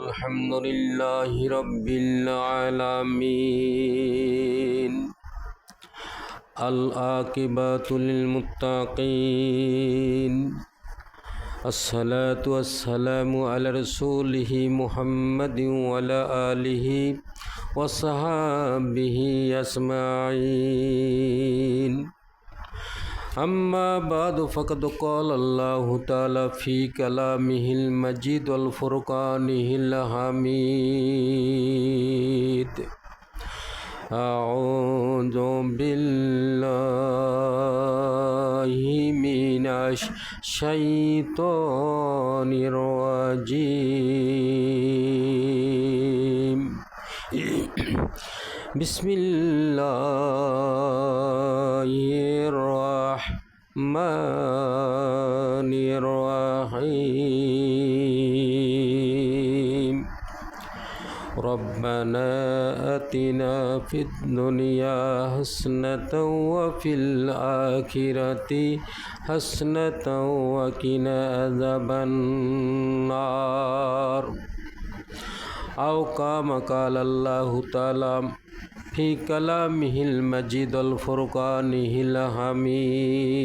الحمد لله رب العالمين العاقبة للمتقين الصلاة والسلام على رسوله محمد وعلى آله وصحبه أجمعين أما بعد فقد قال الله تعالى في كلامه المجيد والفرقانه الحميد أعوذ بالله من الشيطان الرجيم بسم الله الرحمن الرحيم ربنا آتنا في الدنيا حسنة وفي الآخرة حسنة وقنا عذاب النار أو كما قال الله تعالى في كلامه المجيد والفرقانه الحميد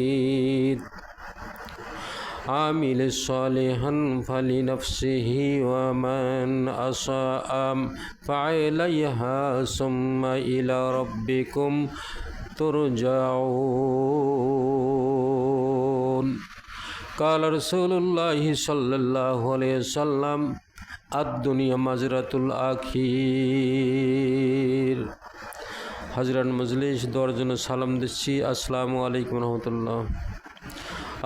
عامل صالحا فلنفسه ومن أساء فعليها ثم إلى ربكم ترجعون قال رسول الله صلى الله عليه وسلم الدنيا مزرعة الآخر হাজরান মজলিস দর্জন সালাম দিচ্ছি। আসসালামু আলাইকুম রহমতুল্লাহ।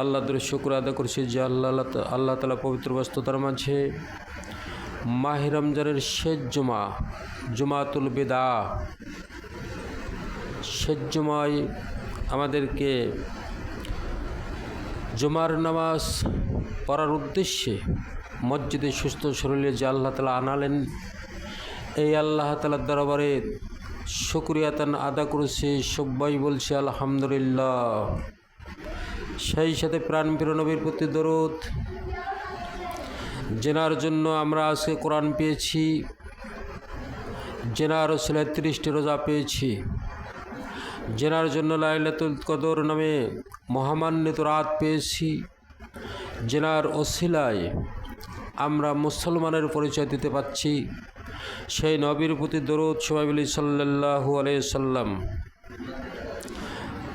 আল্লাহর শুকর আদা করছি যে আল্লাহ তাআলা পবিত্র বস্তুতার মাঝে মাহে রমজানের শেষ জুমা জুমাতুল বিদা শেষ জুমায় আমাদেরকে জুমার নামাজ পড়ার উদ্দেশ্যে মসজিদে সুস্থ শরীরে যে আল্লাহ তাআলা আনালেন, এই আল্লাহ তাআলার দরবারে শুকরিয়াতান আদা করেছি, সবাই বলছি আলহামদুলিল্লাহ। সেই সাথে প্রাণপ্রিয় নবীর প্রতি দরুদ, জেনার জন্য আমরা আজকে কোরআন পেয়েছি, জেনার ওসিলায় 30টি রোজা পেয়েছি, জেনার জন্য লাইলাতুল কদর নামে মহামান্বিত রাত পেয়েছি, জেনার ওসিলায় আমরা মুসলমানের পরিচয় দিতে পাচ্ছি। সেই নবীর প্রতি দরুদ সবাই বলি সাল্লাল্লাহু আলাইহি সাল্লাম।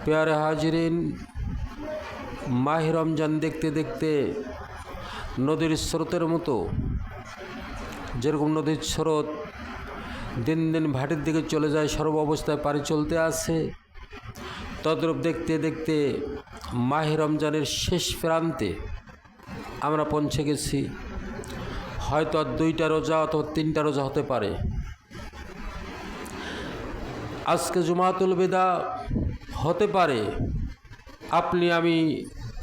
প্যারে হাজিরিন, মাহে রমজান দেখতে দেখতে নদীর স্রোতের মতো, যেরকম নদীর স্রোত দিন দিন ভাটির দিকে চলে যায়, সর্ব অবস্থায় পাড়ি চলতে আছে, তদ্রূপ দেখতে দেখতে মাহে রমজানের শেষ প্রান্তে আমরা পৌঁছে গেছি। হয়তো আর 2টা রোজা অথবা 3টা রোজা হতে পারে। আজকে জুমাতুল বিদা হতে পারে, আপনি আমি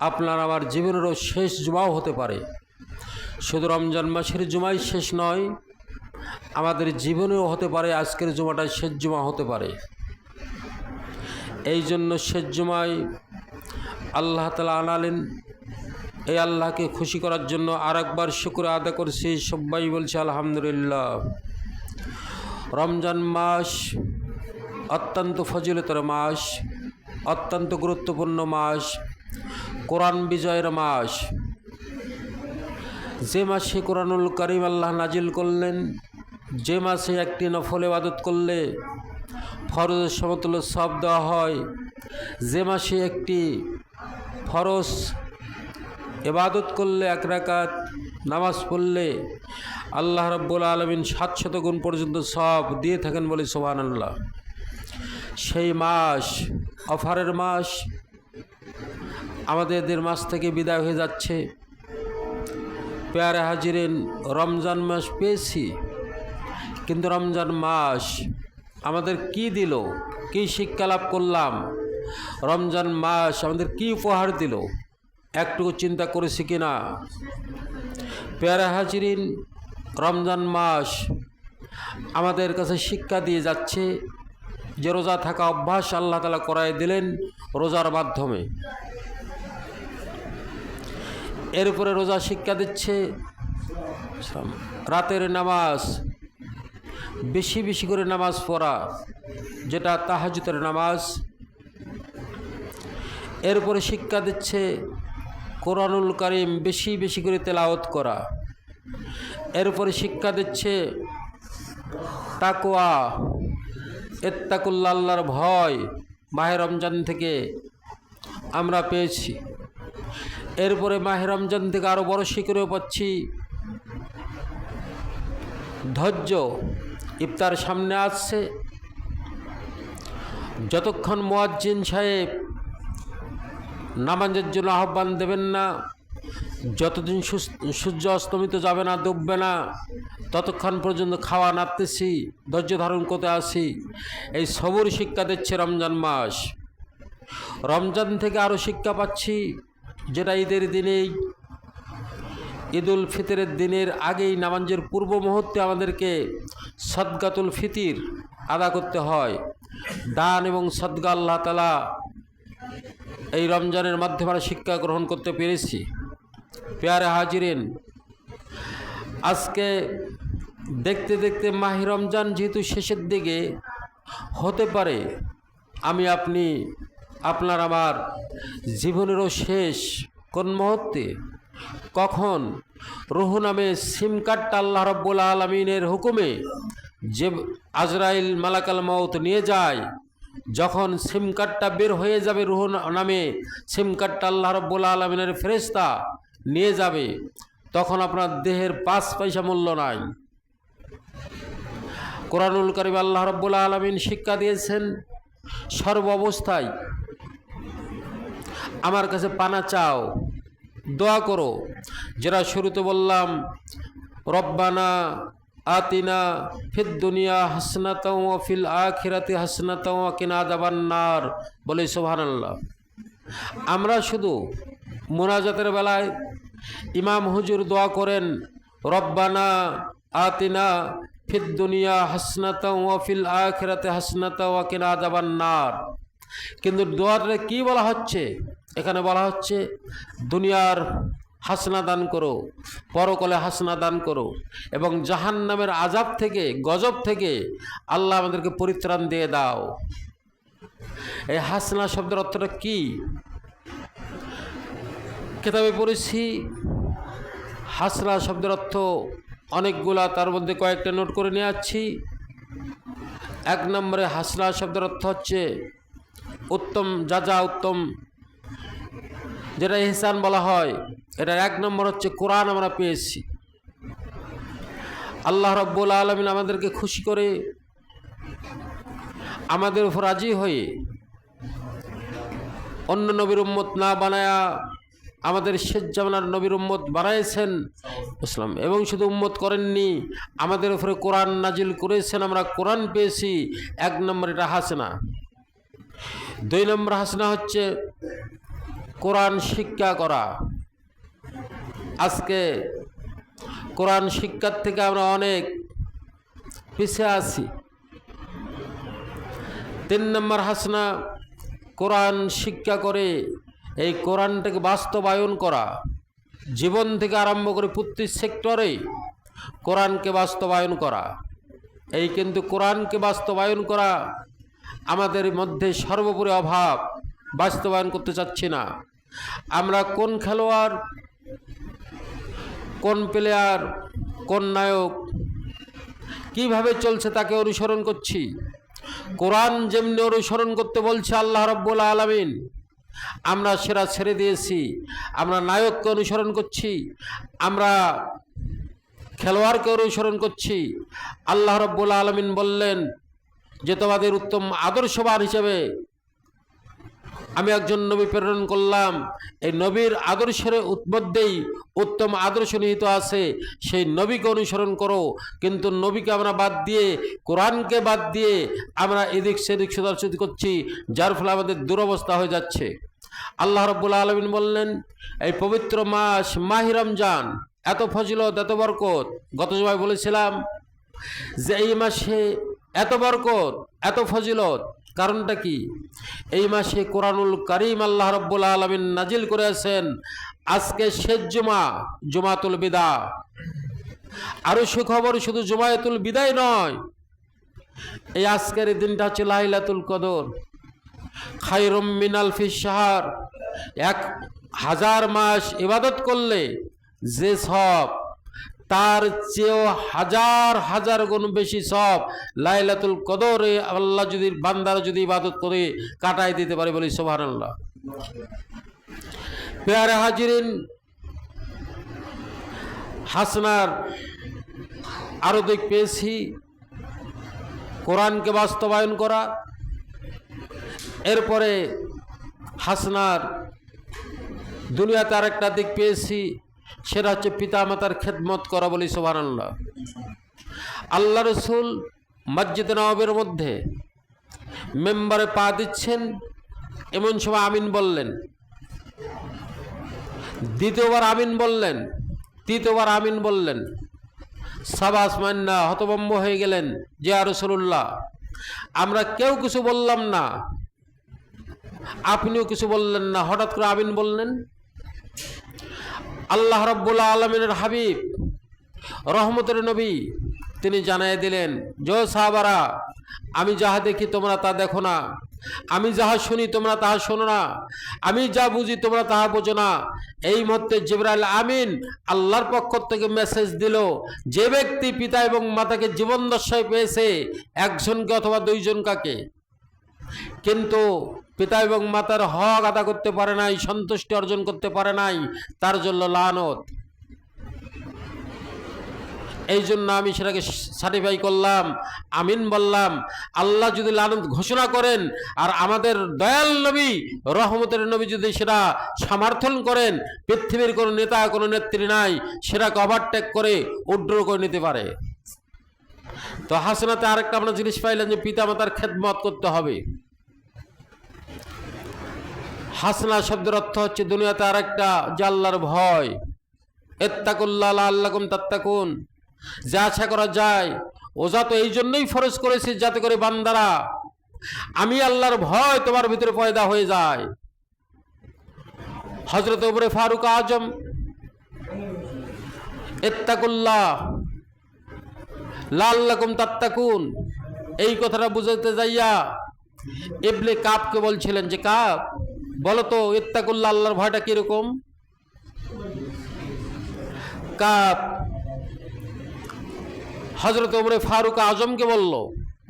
আপনার আমার জীবনেরও শেষ জুমাও হতে পারে। শুধু রমজান মাসের জুমাই শেষ নয়, আমাদের জীবনেও হতে পারে আজকের জুমাটা শেষ জুমা হতে পারে। এই জন্য শেষ জুমায় আল্লাহ তাআলা আনালেন, এই আল্লাহকে খুশি করার জন্য আরেকবার শুকর আদা করছি, সবাই বলছে আলহামদুলিল্লাহ। রমজান মাস অত্যন্ত ফজিলতের মাস, অত্যন্ত গুরুত্বপূর্ণ মাস, কোরআন বিজয়ের মাস। যে মাসে কোরআনুল কারীম আল্লাহ নাজিল করলেন, যে মাসে একটি নফল ইবাদত করলে ফরজের সমতুল্য সওয়াব দেওয়া হয়, যে মাসে একটি ফরজ ইবাদত করলে 1 রাকাত নামাজ পড়লে আল্লাহ রাব্বুল আলামিন 700 গুণ পর্যন্ত সওয়াব দিয়ে থাকেন, বলে সুবহানাল্লাহ। সেই মাস, অফারের মাস, আমাদের মাস থেকে বিদায় হয়ে যাচ্ছে। প্যারে হাজিরিন, রমজান মাস পেয়েছি, কিন্তু রমজান মাস আমাদের কি দিল, কি শিক্ষা লাভ করলাম, রমজান মাস আমাদের কি উপহার দিল, একটুকু চিন্তা করেছি কিনা? প্যারে হাজিরিন, রমজান মাস আমাদের কাছে শিক্ষা দিয়ে যাচ্ছে যে রোজা থাকা অভ্যাস আল্লাহ তাআলা করায় দিলেন রোজার মাধ্যমে। এরপরে রোজা শিক্ষা দিচ্ছে রাতের নামাজ বেশি বেশি করে নামাজ পড়া, যেটা তাহাজ্জুদের নামাজ। এরপরে শিক্ষা দিচ্ছে কোরআনুল কারীম বেশি বেশি করে তেলাওয়াত করা। এরপরে শিক্ষা দিচ্ছে তাকওয়া, ইত্তাকুল্লাহ, আল্লাহর ভয় মাহে রমজান থেকে আমরা পেয়েছি। এরপরে মাহে রমজান থেকে আরও বড় শিক্ষাও পাচ্ছি ধৈর্য। ইফতার সামনে আসছে, যতক্ষণ মুয়াজ্জিন সাহেব নামাজের জন্য আহ্বান দেবেন না, যতদিন সূর্য অস্তমিত যাবে না, ডুববে না, ততক্ষণ পর্যন্ত খাওয়া নাড়তেছি, ধৈর্য ধারণ করতে আসি। এই সবুর শিক্ষা দিচ্ছে রমজান মাস। রমজান থেকে আরও শিক্ষা পাচ্ছি, যেটা ঈদের দিনেই, ঈদুল ফিতরের দিনের আগেই নামাজের পূর্ব মুহূর্তে আমাদেরকে সাদকাতুল ফিতির আদা করতে হয়। দান এবং সাদকা আল্লাহ তাআলা এই রমজানের মাধ্যমে আমরা শিক্ষা গ্রহণ করতে পেরেছি। প্যারে হাজিরিন, আজকে দেখতে দেখতে মাহে রমজান যেহেতু শেষের দিকে, হতে পারে আমি আপনি, আপনার আমার জীবনেরও শেষ কোন মুহূর্তে, কখন রুহ নামে সিম কার্ডটা আল্লাহ রাব্বুল আলামিনের হুকুমে যে আজরাইল মালাকাল মউত নিয়ে যায়, যখন সিম কার্ডটা বের হয়ে যাবে, রুহ নামে সিম কার্ডটা আল্লাহ রাব্বুল আলামিনের ফেরেশতা নিয়ে যাবে, তখন আপনার দেহের 5 পয়সা মূল্য নাই। কোরআনুল কারীম আল্লাহ রাব্বুল আলামিন শিক্ষা দিয়েছেন সর্ব অবস্থায় আমার কাছে পানা চাও, দোয়া করো। যারা শুরুতে বললাম রব্বানা আতিনা ফিদ দুনিয়া হাসনাতাও ওয়া ফিল আখিরাতি হাসনাতাও ওয়া কিনা আযাবান্নার, বলে সুবহানাল্লাহ। আমরা শুধু মুনাজাতের বেলায় ইমাম হুজুর দোয়া করেন রব্বানা আতিনা ফিদ দুনিয়া হাসনাতাও ওয়া ফিল আখিরাতি হাসনাতাও ওয়া কিনা আযাবান্নার, কিন্তু দোয়াটা কি বলা হচ্ছে? এখানে বলা হচ্ছে দুনিয়ার হাসনা দান করো, পরকালে হাসনা দান করো, এবং জাহান্নামের আযাব থেকে, গজব থেকে আল্লাহ আমাদেরকে পরিত্রাণ দিয়ে দাও। এই হাসনা শব্দের অর্থটা কি? কিতাবে পড়েছি হাসনা শব্দের অর্থ অনেকগুলা, তার মধ্যে কয়েকটা নোট করে নিয়ে আসছি। 1 নম্বরে হাসনা শব্দের অর্থ হচ্ছে উত্তম, যা উত্তম, যেটা ইহসান বলা হয়। এটার 1 নম্বর হচ্ছে কোরআন আমরা পেয়েছি। আল্লাহ রাব্বুল আলামিন আমাদেরকে খুশি করে, আমাদের উপর রাজি হয়ে অন্য নবীর উম্মত না বানায়া আমাদের শেষ জামানার নবীর উম্মত বানাইছেন ইসলাম, এবং শুধু উম্মত করেননি, আমাদের উপরে কোরআন নাজিল করেছেন, আমরা কোরআন পেয়েছি। 1 নম্বর এটা হাসনা। 2 নম্বর হাসনা হচ্ছে কোরআন শিক্ষা করা। আজকে কোরআন শিক্ষার থেকে আমরা অনেক পিছিয়ে আছি। 3 নম্বর হাসনা কোরআন শিক্ষা করে এই কোরআনটাকে বাস্তবায়ন করা, জীবন থেকে আরম্ভ করে প্রতি সেক্টরে কোরআনকে বাস্তবায়ন করা। এই কিন্তু কোরআনকে বাস্তবায়ন করা আমাদের মধ্যে সর্বোপরি অভাব, বাস্তবায়ন করতে চাচ্ছি না। আমরা কোন খেলোয়াড়, কোন প্লেয়ার, কোন নায়ক কিভাবে চলছে তাকে অনুসরণ করছি। কোরআন যেমনি অনুসরণ করতে বলছে আল্লাহ রাব্বুল আলামিন, আমরা সেরা ছেড়ে দিয়েছি, আমরা নায়ককে অনুসরণ করছি, আমরা খেলোয়াড়কে অনুসরণ করছি। আল্লাহ রাব্বুল আলামিন বললেন যে তোমাদের উত্তম আদর্শবান হিসেবে আমি একজন নবী প্রেরণ করলাম। এই নবীর আদর্শের মধ্যেই উত্তম আদর্শ নিহিত আছে, সেই নবীকে অনুসরণ করো। কিন্তু নবীকে আমরা বাদ দিয়ে, কোরআনকে বাদ দিয়ে আমরা এদিক সেদিক সোজাসুজি করছি, যার ফলে আমাদের দুরবস্থা হয়ে যাচ্ছে। আল্লাহ রাব্বুল আলামিন বললেন এই পবিত্র মাস মাহে রমজান, এত ফজিলত, এত বরকত। গত জুমায় বলেছিলাম যে এই মাসে এত বরকত, এত ফজিলত, কারণটা কি? এই মাসে কোরআনুল কারীম আল্লাহ রাব্বুল আলামিন নাজিল করেছেন। আজকে শেষ জুমা, জুমাতুল বিদা, আরো সুখবর, শুধু জুমায়াতুল বিদায় নয়, এই আজকের এই দিনটা হচ্ছে লাইলাতুল কদর। খায়রুম মিন আলফি শাহর, 1000 মাস ইবাদত করলে যে সব, তার চেয়েও হাজার হাজার গুণ বেশি সব লাইলাতুল কদরে আল্লাহ যদি বান্দারা যদি ইবাদত করে কাটাই দিতে পারে, বলি সুবহানাল্লাহ। প্যারে হাজিরিন, হাসনার আরো দিক পেয়েছি, কোরআনকে বাস্তবায়ন করা। এরপরে হাসনার দুনিয়াতে আরেকটা দিক পেয়েছি, সেটা হচ্ছে পিতা মাতার খেদমত করা, বলি সুবহানাল্লাহ। আল্লাহ রসুল মসজিদে নববীর মধ্যে মেম্বারে পা দিচ্ছেন, এমন সময় আমিন বললেন, দ্বিতীয়বার আমিন বললেন, তৃতীয়বার আমিন বললেন। সাবাস মান্না হতভম্ব হয়ে গেলেন যে ইয়া রাসূলুল্লাহ, আমরা কেউ কিছু বললাম না, আপনিও কিছু বললেন না, হঠাৎ করে আমিন বললেন। আল্লাহ রাব্বুল আলামিনের হাবিব, রহমতের নবী, তিনি জানাই দিলেন, যে সাহাবারা, আমি যাহা দেখি তোমরা তা দেখো না, আমি যাহা শুনি তোমরা তাহা শোনো না, আমি যা বুঝি তোমরা তাহা বোঝো না। এই মুহূর্তে জিবরাইল আমিন আল্লাহর পক্ষ থেকে মেসেজ দিল, যে ব্যক্তি পিতা এবং মাতাকে জীবন দশায় পেয়েছে, একজনকে অথবা দুইজন কাকে, কিন্তু পিতা এবং মাতার হক আদা করতে পারে নাই, সন্তুষ্টি অর্জন করতে পারে নাই, তার জন্য লানত। এই জন্য আমি সেটাকে সার্টিফাই করলাম, আমিন বললাম। আল্লাহ যদি লানত ঘোষণা করেন আর আমাদের দয়াল নবী, রহমতের নবী যদি সেটা সমর্থন করেন, পৃথিবীর কোনো নেতা কোনো নেত্রী নাই সেটাকে ওভারটেক করে উড্র করে নিতে পারে। তো হাসনাতে আরেকটা আমরা জিনিস পাইলাম যে পিতা মাতার খেদমত করতে হবে। হাসনা শব্দের অর্থ হচ্ছে দুনিয়াতে আরেকটা, যে আল্লাহর ভয়। ইত্তাকুল্লাহ লাআল্লাকুম তাত্তাকুন, যা আশা করা যায়, ওজা তো এই জন্যই ফরজ করেছি যাতে করে বান্দারা আমি আল্লাহর ভয় তোমার ভিতরে পয়দা হয়ে যায়। হযরত ওমর ফারুক আজম ইত্তাকুল্লাহ লাআল্লাকুম তাত্তাকুন, এই কথাটা বুঝাতে যাইয়া ইবনে কাবকে বলছিলেন যে কাব, বলো তো ইত্তাকুল্লাহ আল্লাহর ভয়টা কিরকম। কাব হযরত ওমর ফারুক আজমকে বলল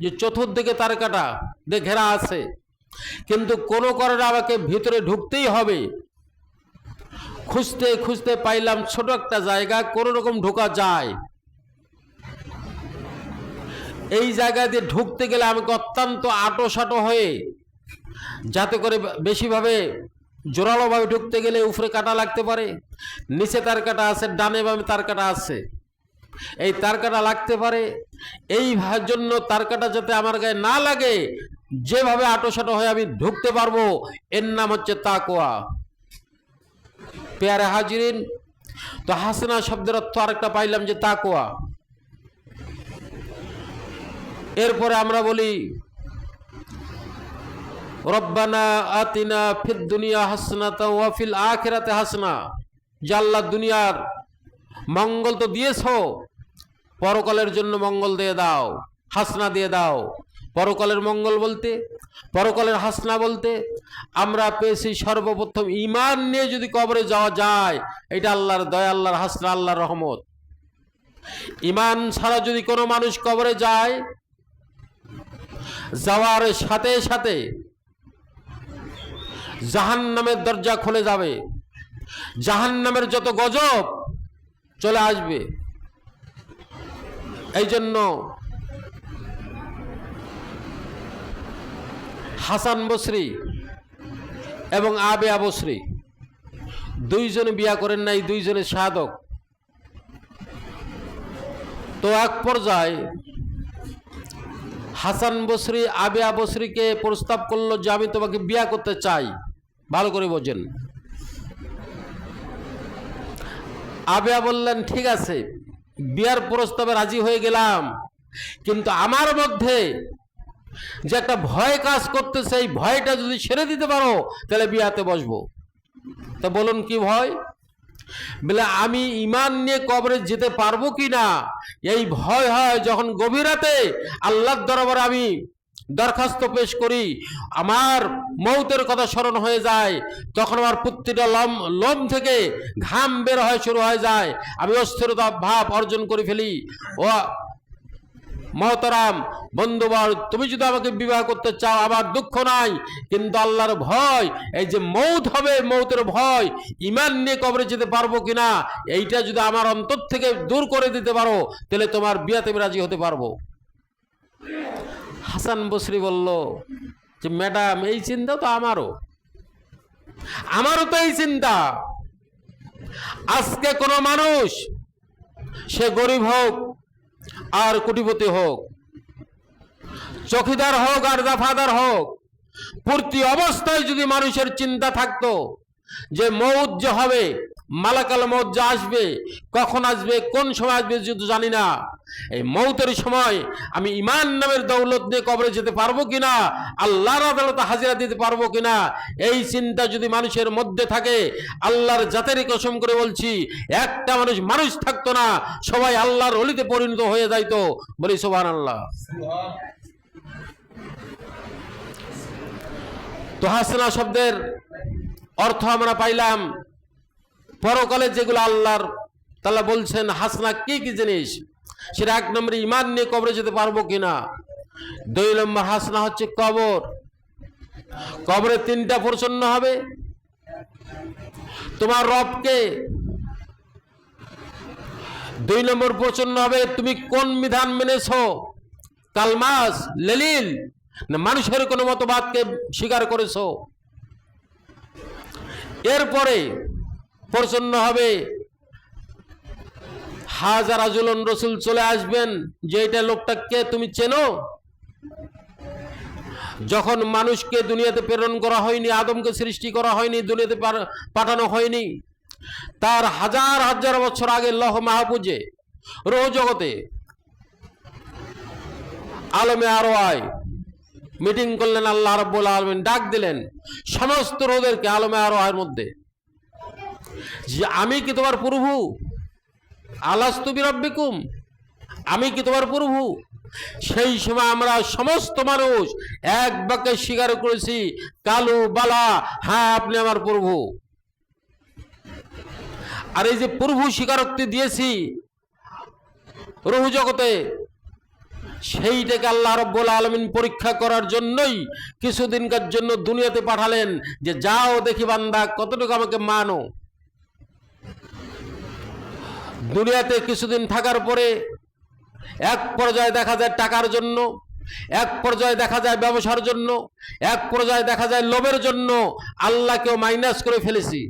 যে চতুর্দিকে তারকাটা দিয়ে ঘেরা আছে, কিন্তু কোনো কারণে আমাকে ভিতরে ঢুকতেই হবে। খুঁজতে খুঁজতে পাইলাম ছোট একটা জায়গা, কোনো রকম ঢোকা যায়। এই জায়গা দিয়ে ঢুকতে গেলে আমাকে অত্যন্ত আঁটো হয়ে, যাতে করে বেশিভাবে জোরালোভাবে ঢুকতে গেলে উপরে কাটা লাগতে পারে, নিচে তার কাটা আছে, ডানে বামে তার কাটা আছে, এই তার কাটা লাগতে পারে। এই জন্য তার কাটা যাতে আমার গায়ে না লাগে, যেভাবে আঁটো হয়ে আমি ঢুকতে পারবো, এর নাম হচ্ছে তাকওয়া। প্যারে হাজিরিন, তো হাসনা শব্দের অর্থ আরেকটা পাইলাম যে তাকওয়া। এরপরে আমরা বলি রব্বানা আতিনা ফিদ দুনিয়া হাসনাতা ওয়া ফিল আখিরাতি হাসনা, যে আল্লাহ দুনিয়ার মঙ্গল তো দিয়েছো, পরকালের জন্য মঙ্গল দিয়ে দাও, হাসনা দিয়ে দাও। পরকালের মঙ্গল বলতে, পরকালের হাসনা বলতে আমরা পেয়েছি সর্বপ্রথম ঈমান নিয়ে যদি কবরে যাওয়া যায়, এটা আল্লাহর দয়া, আল্লাহর হাসনা, আল্লাহর রহমত। ঈমান ছাড়া যদি কোনো মানুষ কবরে যায়, যাওয়ার সাথে সাথে জাহান্নামের দরজা খুলে যাবে, জাহান্নামের যত গজব চলে আসবে। এই জন্য হাসান বসরি এবং আবেয়া বসরি দুইজনে বিয়া করেন নাই, দুইজনে সাধক। তো এক পর্যায়ে হাসান বসরি আবেয়া বসরিকে প্রস্তাব করলো যে আমি তোমাকে বিয়া করতে চাই। ভালো করে বোঝেন। আবেয়া বললেন ঠিক আছে, বিয়ার প্রস্তাবে রাজি হয়ে গেলাম, কিন্তু আমার মধ্যে যে একটা ভয় কাজ করতেছে, এই ভয়টা যদি ছেড়ে দিতে পারো তাহলে বিয়াতে বসবো। তো বলুন কি ভয়? বলে আমি ঈমান নিয়ে কবরে যেতে পারবো কিনা এই ভয় হয়। যখন গভীর রাতে আল্লাহর দরবারে আমি দরখাস্ত পেশ করি, আমার মৌতের কথা স্মরণ হয়ে যায়, তখন আমার প্রতিটা লোম থেকে ঘাম বের হয় শুরু হয়ে যায়, আমি অস্থিরতা ভাব অর্জন করে ফেলি। ও মহতারাম বন্ধুবর, তুমি যদি আমাকে বিবাহ করতে চাও আমার দুঃখ নাই, কিন্তু আল্লাহর ভয়, এই যে মৌত হবে, মৌতের ভয়, ঈমান নিয়ে কবরে যেতে পারবো কিনা এইটা যদি আমার অন্তর থেকে দূর করে দিতে পারো, তাহলে তোমার বিয়াতে আমি রাজি হতে পারবো। হাসান বসরি বলল যে ম্যাডাম, এই চিন্তা তো আমারও তো এই চিন্তা। আজকে কোনো মানুষ, সে গরিব হোক আর কোটিপতি হোক, চৌকিদার হোক আর দফাদার হোক, প্রতি অবস্থায় যদি মানুষের চিন্তা থাকতো যে মৌত যে হবে, মালাকাল মৌত যে আসবে, কখন আসবে, কোন সময় আসবে যদি জানি না, এই মৌতের সময় আমি ঈমান নামের দৌলত নিয়ে কবরে যেতে পারবো কিনা, আল্লাহর আদালতে হাজিরা দিতে পারবো কিনা, এই চিন্তা যদি মানুষের মধ্যে থাকে, আল্লাহর জাতের কসম করে বলছি, একটা মানুষ থাকতো না, সবাই আল্লাহর ওলিতে পরিণত হয়ে যাইতো। বলি সুবহানাল্লাহ। তো হাসনা শব্দের অর্থ আমরা পাইলাম, পরকালে যেগুলো আল্লাহর তাআলা বলছেন হাসনা কি কি জিনিস, সেটা 1 নম্বরে ঈমান নিয়ে কবরে যেতে পারবো কিনা। 2 নম্বর হাসনা হচ্ছে কবর। কবরে 3টা প্রশ্ন হবে, তোমার রবকে। 2 নম্বর প্রশ্ন হবে, তুমি কোন বিধান মেনেছো, কালমাস লেলিল না মানুষের কোনো মতবাদকে স্বীকার করেছো। এরপরে প্রশ্ন হবে, হাজার রাজুলন রসুল চলে আসবেন, যে এটা লোকটাকে তুমি চেনো। যখন মানুষকে দুনিয়াতে প্রেরণ করা হয়নি, আদমকে সৃষ্টি করা হয়নি, দুনিয়াতে পাঠানো হয়নি, তার হাজার হাজার বছর আগে লৌহ মাহফুজে রূহ জগতে আলমে আরওয়ায় মিটিং করলেন আল্লাহ রাব্বুল আলামিন, ডাক দিলেন সমস্ত রূহদেরকে আলমে আরওয়াহের মধ্যে, যে আমি কি তোমার প্রভু, আলাস্তু বিরাব্বিকুম, আমি কি তোমার প্রভু। সেই সময় আমরা সমস্ত মানুষ এক বাক্যে স্বীকার করেছি, কালু বালা, হ্যাঁ আপনি আমার প্রভু। আর এই যে প্রভু স্বীকারোক্তি দিয়েছি রূহ জগতে, সেইটাকে আল্লাহ রাব্বুল আলামিন পরীক্ষা করার জন্যই কিছুদিনকার জন্য দুনিয়াতে পাঠালেন, যে যাও দেখি বান্দা কতটুকু আমাকে মানো। দুনিয়াতে কিছুদিন থাকার পরে এক পর্যায়ে দেখা যায় টাকার জন্য, এক পর্যায়ে দেখা যায় ব্যবসার জন্য, এক পর্যায়ে দেখা যায় লোভের জন্য আল্লাহকেও মাইনাস করে ফেলেছি,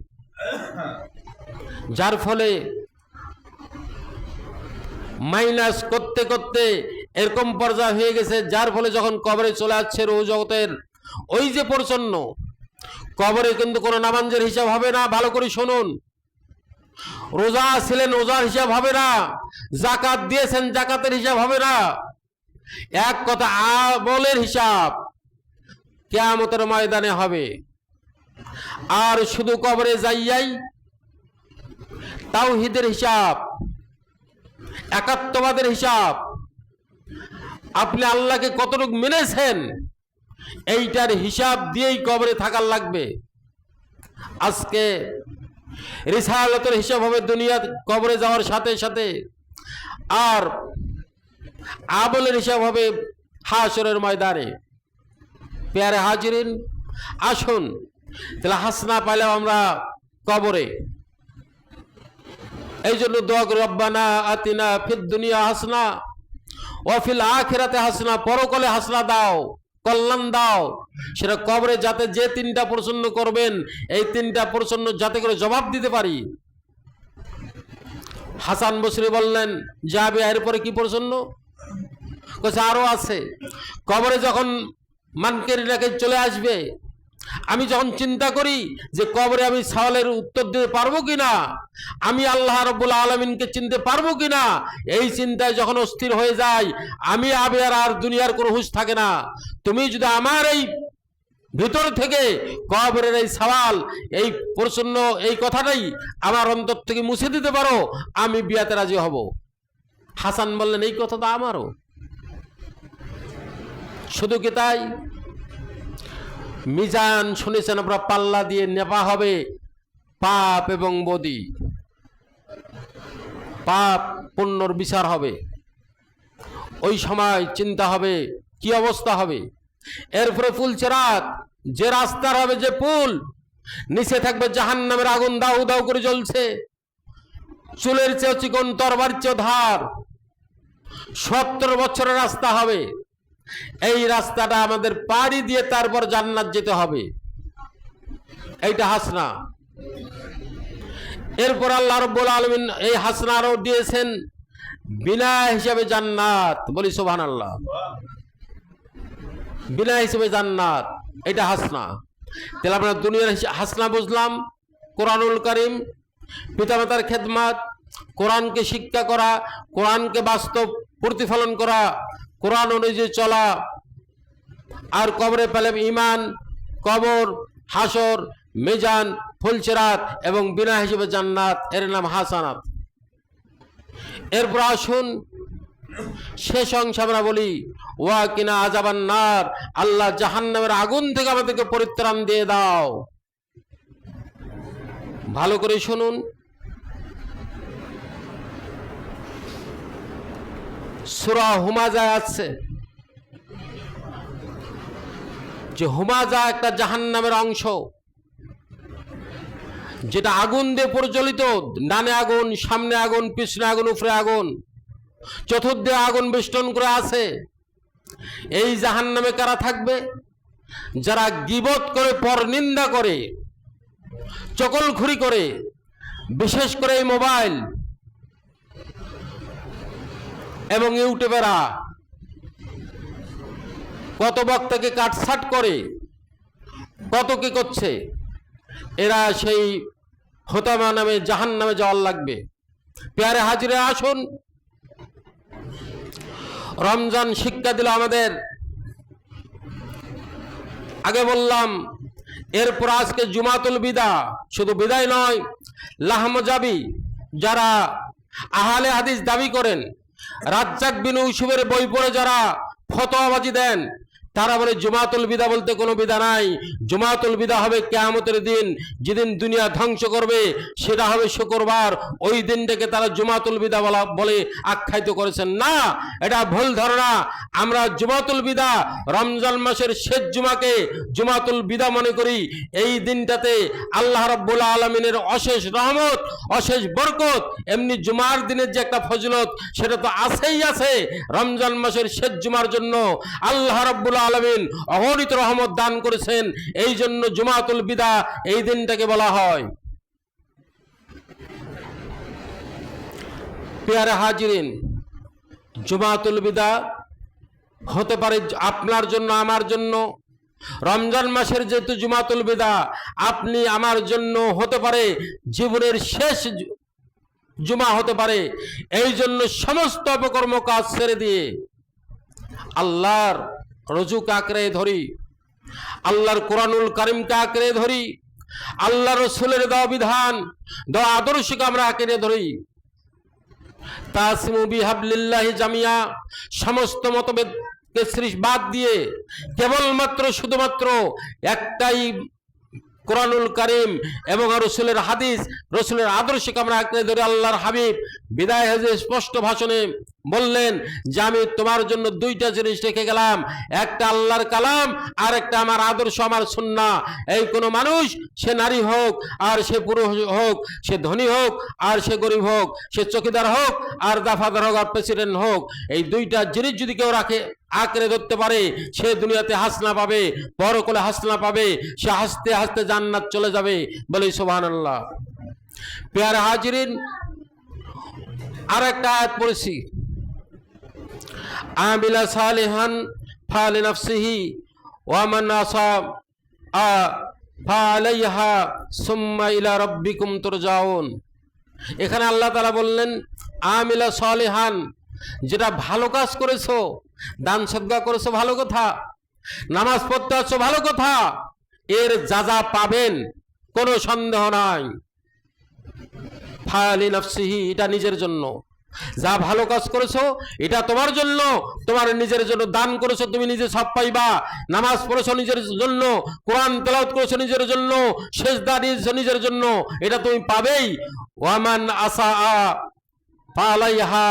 যার ফলে মাইনাস করতে করতে এরকম পর্যায়ে হয়ে গেছে, যার ফলে যখন কবরে চলে আসছে রূহ জগতের ওই যে প্রচন্ন কবরে, কিন্তু কোনো নামাজের হিসাব হবে না। ভালো করে শুনুন, রোজা ছিলেন রোজার হিসাব হবে না, যাকাত দিয়েছেন যাকাতের হিসাব হবে না, এক কথা আমলের হিসাব কিয়ামতের ময়দানে হবে। আর শুধু কবরে যাইয়াই তাওহীদের হিসাব, একাত্মবাদের হিসাব, আপনি আল্লাহকে কতটুকু মেনেছেন, এইটার হিসাব দিয়েই কবরে থাকার লাগবে। আজকে রিসালাতের হিসাব হবে দুনিয়া কবরে যাওয়ার সাথে সাথে, আর আমলের হিসাব হবে হাশরের ময়দানে। প্যারে হাজিরিন, আসুন তাহলে হাসনা পাইলাম আমরা কবরে, এই জন্য দোয়া করি, রব্বানা আতিনা ফিদ দুনিয়া হাসনা ওয়া ফিল আখিরাতে হাসনা, পরকালে হাসনা দাও, কল্যাণ দাও। সেটা কবরে যাতে যে 3টা প্রশ্ন করবেন, এই 3টা প্রশ্ন যাতে করে জবাব দিতে পারি। হাসান বসরি বললেন, যাবে এরপরে কি প্রশ্ন, আরো আছে। কবরে যখন মানকেরিনাকে চলে আসবে, আমি যখন চিন্তা করি যে কবরে আমি সওয়ালের উত্তর দিতে পারবো কিনা, আমি আল্লাহ রাব্বুল আলামিনকে চিনতে পারবো কিনা, এই চিন্তায় যখন অস্থির হয়ে যায়, আমি আর দুনিয়ার কোনো হুঁশ থাকে না। তুমি যদি আমার এই ভিতর থেকে কবরের এই সওয়াল, এই প্রশ্ন, এই কথাটাই আমার অন্তর থেকে মুছে দিতে পারো, আমি বিয়াতে রাজি হব। হাসান বললেন, এই কথা তো আমারও। শুধু কি তাই, মিজান শুনেছেন আপনারা, পাল্লা দিয়ে নেপা হবে পাপ এবং বদি, পাপ পুণ্যর বিচার হবে। ওই সময় চিন্তা হবে কি অবস্থা হবে। এরপরে ফুলচেরাত, যে রাস্তার হবে, যে পুল, নিচে থাকবে জাহান্নামের আগুন দাউ দাউ করে জ্বলছে, চুলের চেয়ে চিকন, তরবার চেয়ে ধার, 70 বছরের রাস্তা হবে। এই রাস্তাটা আমাদের পাড়ি দিয়ে তারপর জান্নাত যেতে হবে, এইটা হাসনা। এরপর আল্লাহ রাব্বুল আলামিন এই হাসনা আরো দিয়েছেন বিনা হিসাবে জান্নাত। বলি সুবহানাল্লাহ। বিনা হিসাবে জান্নাত, এটা হাসনা। তাহলে আমরা দুনিয়ার হাসনা বুঝলাম কোরআনুল কারীম, পিতামাতার খেদমত, কোরআনকে শিক্ষা করা, কোরআনকে বাস্তব প্রতিফলন করা, কোরআন অনুযায়ী চলা, আর কবরে পেলে ঈমান, কবর, হাসর, মিজান, ফুলসিরাত এবং বিনা হিসেবে জান্নাত, এর নাম হাসানাত। এরপর আসুন শেষ অংশ আমরা বলি ওয়া কিনা আযাবান নার, আল্লাহ জাহান্নামের আগুন থেকে আমাদেরকে পরিত্রাণ দিয়ে দাও। ভালো করে শুনুন, সূরা হুমাযায় আছে যে হুমাযা একটা জাহান্নামের অংশ, যেটা আগুন দিয়ে প্রজ্বলিত। ডানে আগুন, সামনে আগুন, পিছনে আগুন, উপরে আগুন, চতুর্দিকে আগুন বেষ্টন করে আছে। এই জাহান্নামে কারা থাকবে? যারা গীবত করে, পরনিন্দা করে, চকলখুরি করে, বিশেষ করে এই মোবাইল এবং ইউটিউবেরা কত বক্তাকে কাটছাট করে, কত কি করছে, এরা সেই হোতামা নামে জাহান্নামে যাওয়ার লাগবে। পেয়ারে হাজিরে আসুন, রমজান শিক্ষা দিল আমাদের। আগে বললাম, এরপর আজকে জুমাতুল বিদা, শুধু বিদায় নয়, লাহমজাবি, যারা আহলে হাদিস দাবি করেন, রাজ্জাক বিন ইউসুফের বই পড়ে যারা ফতোয়াবাজি দেন, তারা বলে জুমাতুল বিদা বলতে কোনো বিদা নাই। জুমাতুল বিদা হবে কিয়ামতের দিন, যেদিন দুনিয়া ধ্বংস করবে, সেটা হবে শুক্রবার। ওই দিনটাকে তারা জুমাতুল বিদা বলে আখ্যায়িত করেছেন। না, এটা ভুল ধারণা। আমরা জুমাতুল বিদা, রমজান মাসের শেষ জুমাকে জুমাতুল বিদা মনে করি। এই দিনটাতে আল্লাহ রাব্বুল আলামিনের অশেষ রহমত, অশেষ বরকত, এমনি জুমার দিনের যে একটা ফজিলত, সেটা তো আছেই আছে। রমজান মাসের শেষ জুমার জন্য আল্লাহ রাব্বুল আলামিন অগণিত রহমত দান করেছেন। এই জন্য জুমাতুল বিদা এই দিনটাকে বলা হয়। পেয়ারে হাজিরিন, জুমাতুল বিদা হতে পারে আপনার জন্য, আমার জন্য। রমজান মাসের যেহেতু জুমাতুল বিদা, আপনি আমার জন্য হতে পারে জীবনের শেষ জুমা হতে পারে। এই জন্য সমস্ত অপকর্ম কাজ ছেড়ে দিয়ে আল্লাহর রজুকে আঁকড়ে ধরি, আল্লাহর কোরআনুল কারীমকে আঁকড়ে ধরি, আল্লাহ রসুলের দেওয়া বিধান, দেওয়া আদর্শকে আমরা আঁকড়ে ধরি। তাসিমু বিহাবলিল্লাহি জামিয়া, সমস্ত মতভেদকে বাদ দিয়ে কেবলমাত্র শুধুমাত্র একটাই কোরআনুল কারীম এবং রসুলের হাদিস, রসুলের আদর্শকে আমরা আঁকড়ে ধরি। আল্লাহর হাবিব বিদায় হজে স্পষ্ট ভাষণে বললেন যে আমি তোমার জন্য দুইটা জিনিস রেখে গেলাম, একটা আল্লাহর কালাম, আর একটা আমার আদর্শ, আমার সুন্নাহ। এই কোনো মানুষ, সে নারী হোক আর সে পুরুষ হোক, সে ধনী হোক আর সে গরিব হোক, সে চৌকিদার হোক আর দাফাদার হোক আর প্রেসিডেন্ট হোক, এই দুইটা জিনিস যদি কেউ রাখে, আঁকড়ে ধরতে পারে, সে দুনিয়াতে হাসনা পাবে, পরকালে হাসনা পাবে, সে হাসতে হাসতে জান্নাত চলে যাবে। বলি সুবহানাল্লাহ। পেয়ারে হাজিরিন, আর একটা আয়াত পড়েছি, আমিলা সালিহান ফালিনাফসিহি ওয়া মান আসা ফালাইহা সুম্মা ইলা রাব্বিকুম তুরজাউন। এখানে আল্লাহ তাআলা বললেন আমিলা সালিহান, যেটা ভালো কাজ করেছো, দান সদকা করেছো, ভালো কথা, নামাজ পড়তে আসছো, ভালো কথা, এর যা পাবেন কোনো সন্দেহ নাই। ফালি নাফসিহি, এটা নিজের জন্য। যা ভালো কাজ করেছো এটা তোমার জন্য, তোমার নিজের জন্য দান করেছো, তুমি নিজে সব পাইবা। নামাজ পড়েছো নিজের জন্য, কোরআন তেলাওয়াত করেছো নিজের জন্য, সেজদা দিয়েছো নিজের জন্য, এটা তুমি পাবেই। ওয়ামান আসা ফালাইহা,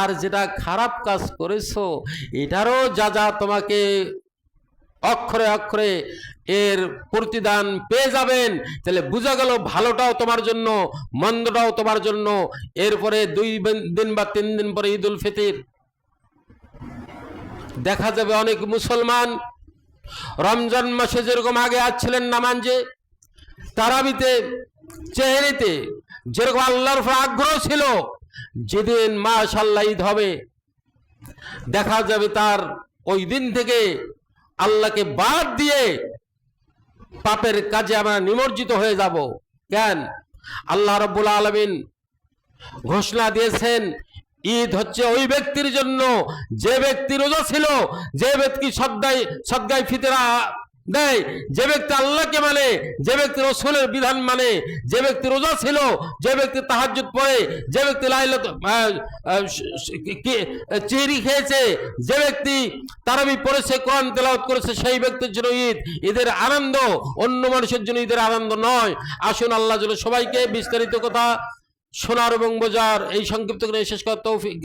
আর যেটা খারাপ কাজ করেছো এটারও যা তোমাকে অক্ষরে অক্ষরে এর প্রতিদান পেয়ে যাবেন। তাহলে বোঝা গেল ভালোটাও তোমার জন্য, মন্দটাও তোমার জন্য। এরপরে 2 দিন বা 3 দিন পরে ঈদ উল ফিতর, দেখা যাবে অনেক মুসলমান রমজান মাসে যেরকম আগে আসছিলেন নামাজে, তারাবিতে, চেহারিতে যেরকম আল্লাহর উপর আগ্রহ ছিল, যেদিন মাশাআল্লাহ ঈদ হবে দেখা যাবে তার ওই দিন থেকে আল্লাহকে বাদ দিয়ে পাপের কাজে আমরা নিমজ্জিত হয়ে যাব। কেন? আল্লাহ রাব্বুল আলামিন ঘোষণা দিয়েছেন ঈদ হচ্ছে ওই ব্যক্তির জন্য যে ব্যক্তি রোজা ছিল, যে ব্যক্তি সদ্গায় ফিতরা দেয়, যে ব্যক্তি আল্লাহকে মানে, যে ব্যক্তি রাসূলের বিধান মানে, যে ব্যক্তি রোজা ছিল, যে ব্যক্তি তাহাজ্জুদ পড়ে, যে ব্যক্তি চিহরি খেয়েছে, যে ব্যক্তি তারাবি পড়েছে, কোরআন তেলাওয়াত করেছে, সেই ব্যক্তির জন্য ঈদ। ঈদের আনন্দ অন্য মানুষের জন্য ঈদের আনন্দ নয়। আসুন আল্লাহ যেন সবাইকে বিস্তারিত কথা শোনার এবং বোঝার এই সংক্ষিপ্ত করে শেষ করার তৌফিক